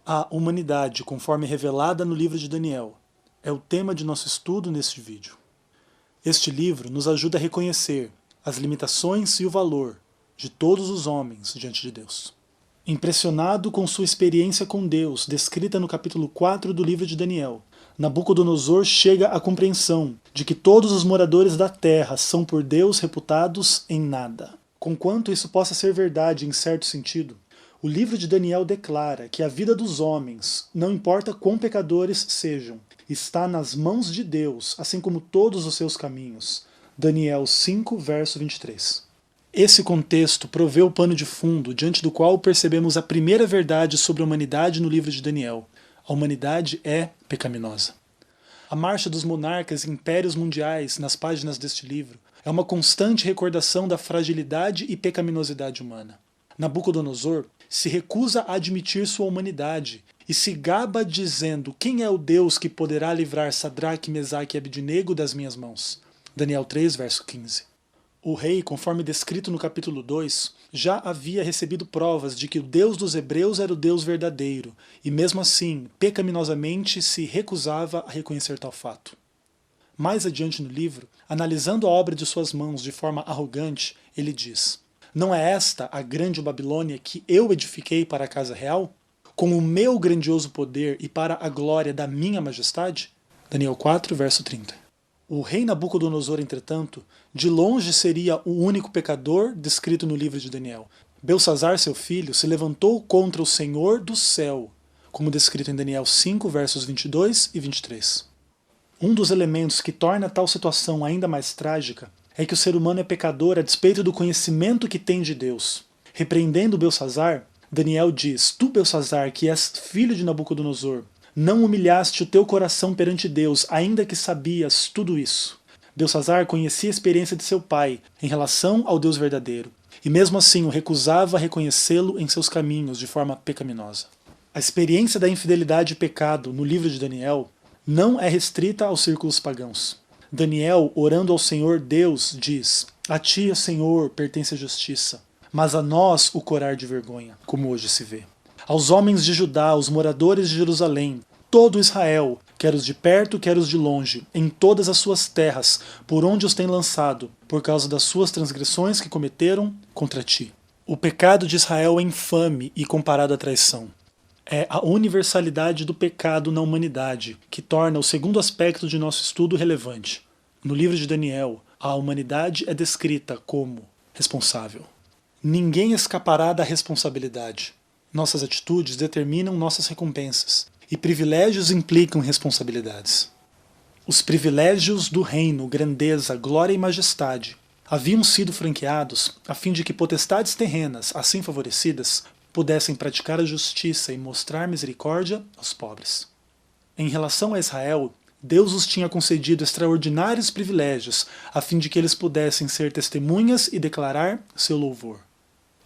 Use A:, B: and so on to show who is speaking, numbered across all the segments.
A: A humanidade, conforme revelada no livro de Daniel, é o tema de nosso estudo neste vídeo. Este livro nos ajuda a reconhecer as limitações e o valor de todos os homens diante de Deus. Impressionado com sua experiência com Deus, descrita no capítulo 4 do livro de Daniel, Nabucodonosor chega à compreensão de que todos os moradores da terra são por Deus reputados em nada. Conquanto isso possa ser verdade em certo sentido, o livro de Daniel declara que a vida dos homens, não importa quão pecadores sejam, está nas mãos de Deus, assim como todos os seus caminhos. Daniel 5, verso 23. Esse contexto provê o pano de fundo diante do qual percebemos a primeira verdade sobre a humanidade no livro de Daniel. A humanidade é pecaminosa. A marcha dos monarcas e impérios mundiais nas páginas deste livro é uma constante recordação da fragilidade e pecaminosidade humana. Nabucodonosor se recusa a admitir sua humanidade e se gaba dizendo: quem é o Deus que poderá livrar Sadraque, Mesaque e Abednego das minhas mãos? Daniel 3, verso 15. O rei, conforme descrito no capítulo 2, já havia recebido provas de que o Deus dos hebreus era o Deus verdadeiro, e mesmo assim, pecaminosamente, se recusava a reconhecer tal fato. Mais adiante no livro, analisando a obra de suas mãos de forma arrogante, ele diz: não é esta a grande Babilônia que eu edifiquei para a casa real? Com o meu grandioso poder e para a glória da minha majestade? Daniel 4, verso 30. O rei Nabucodonosor, entretanto, de longe seria o único pecador descrito no livro de Daniel. Belsazar, seu filho, se levantou contra o Senhor do céu, como descrito em Daniel 5, versos 22 e 23. Um dos elementos que torna tal situação ainda mais trágica é que o ser humano é pecador a despeito do conhecimento que tem de Deus. Repreendendo Belsazar, Daniel diz: tu, Belsazar, que és filho de Nabucodonosor, não humilhaste o teu coração perante Deus, ainda que sabias tudo isso. Belsazar conhecia a experiência de seu pai em relação ao Deus verdadeiro, e mesmo assim o recusava a reconhecê-lo em seus caminhos de forma pecaminosa. A experiência da infidelidade e pecado no livro de Daniel não é restrita aos círculos pagãos. Daniel, orando ao Senhor Deus, diz: a ti, Senhor, pertence a justiça, mas a nós o corar de vergonha, como hoje se vê. Aos homens de Judá, os moradores de Jerusalém, todo Israel, quer os de perto, quer os de longe, em todas as suas terras, por onde os tem lançado, por causa das suas transgressões que cometeram contra ti. O pecado de Israel é infame e comparado à traição. É a universalidade do pecado na humanidade que torna o segundo aspecto de nosso estudo relevante. No livro de Daniel, a humanidade é descrita como responsável. Ninguém escapará da responsabilidade. Nossas atitudes determinam nossas recompensas, e privilégios implicam responsabilidades. Os privilégios do reino, grandeza, glória e majestade haviam sido franqueados a fim de que potestades terrenas, assim favorecidas, pudessem praticar a justiça e mostrar misericórdia aos pobres. Em relação a Israel, Deus os tinha concedido extraordinários privilégios, a fim de que eles pudessem ser testemunhas e declarar seu louvor.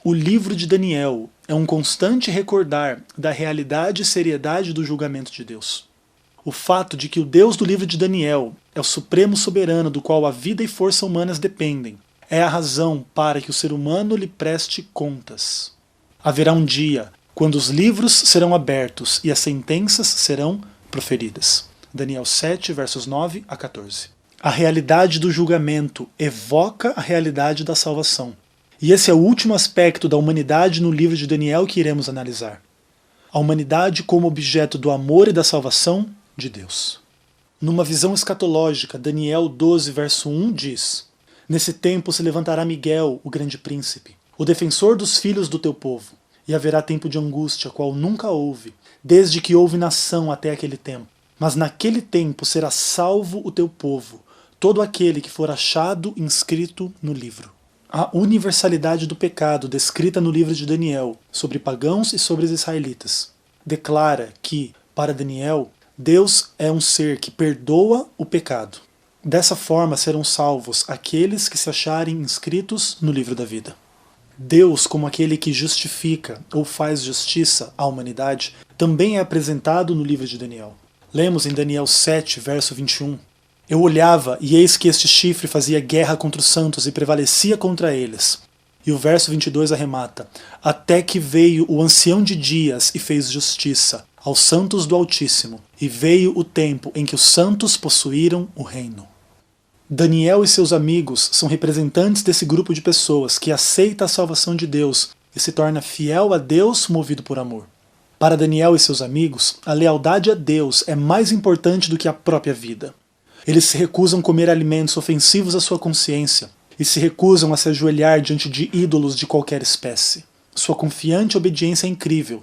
A: O livro de Daniel é um constante recordar da realidade e seriedade do julgamento de Deus. O fato de que o Deus do livro de Daniel é o supremo soberano do qual a vida e força humanas dependem é a razão para que o ser humano lhe preste contas. Haverá um dia quando os livros serão abertos e as sentenças serão proferidas. Daniel 7, versos 9 a 14. A realidade do julgamento evoca a realidade da salvação. E esse é o último aspecto da humanidade no livro de Daniel que iremos analisar. A humanidade como objeto do amor e da salvação de Deus. Numa visão escatológica, Daniel 12, verso 1 diz: nesse tempo se levantará Miguel, o grande príncipe, o defensor dos filhos do teu povo, e haverá tempo de angústia, qual nunca houve, desde que houve nação até aquele tempo. Mas naquele tempo será salvo o teu povo, todo aquele que for achado inscrito no livro. A universalidade do pecado descrita no livro de Daniel, sobre pagãos e sobre os israelitas, declara que, para Daniel, Deus é um ser que perdoa o pecado. Dessa forma serão salvos aqueles que se acharem inscritos no livro da vida. Deus, como aquele que justifica ou faz justiça à humanidade, também é apresentado no livro de Daniel. Lemos em Daniel 7, verso 21. Eu olhava, e eis que este chifre fazia guerra contra os santos e prevalecia contra eles. E o verso 22 arremata: até que veio o ancião de dias e fez justiça aos santos do Altíssimo, e veio o tempo em que os santos possuíram o reino. Daniel e seus amigos são representantes desse grupo de pessoas que aceita a salvação de Deus e se torna fiel a Deus movido por amor. Para Daniel e seus amigos, a lealdade a Deus é mais importante do que a própria vida. Eles se recusam a comer alimentos ofensivos à sua consciência e se recusam a se ajoelhar diante de ídolos de qualquer espécie. Sua confiante obediência é incrível.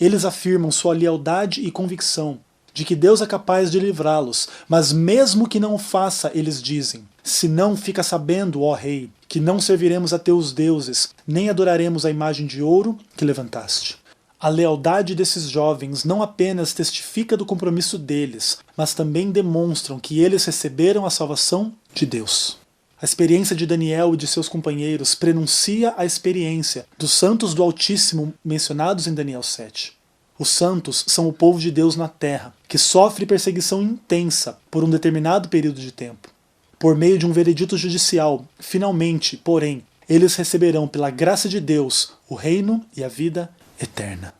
A: Eles afirmam sua lealdade e convicção de que Deus é capaz de livrá-los, mas mesmo que não o faça, eles dizem: se não, fica sabendo, ó rei, que não serviremos a teus deuses, nem adoraremos a imagem de ouro que levantaste. A lealdade desses jovens não apenas testifica do compromisso deles, mas também demonstram que eles receberam a salvação de Deus. A experiência de Daniel e de seus companheiros prenuncia a experiência dos santos do Altíssimo mencionados em Daniel 7. Os santos são o povo de Deus na terra, que sofre perseguição intensa por um determinado período de tempo. Por meio de um veredito judicial, finalmente, porém, eles receberão pela graça de Deus o reino e a vida eterna.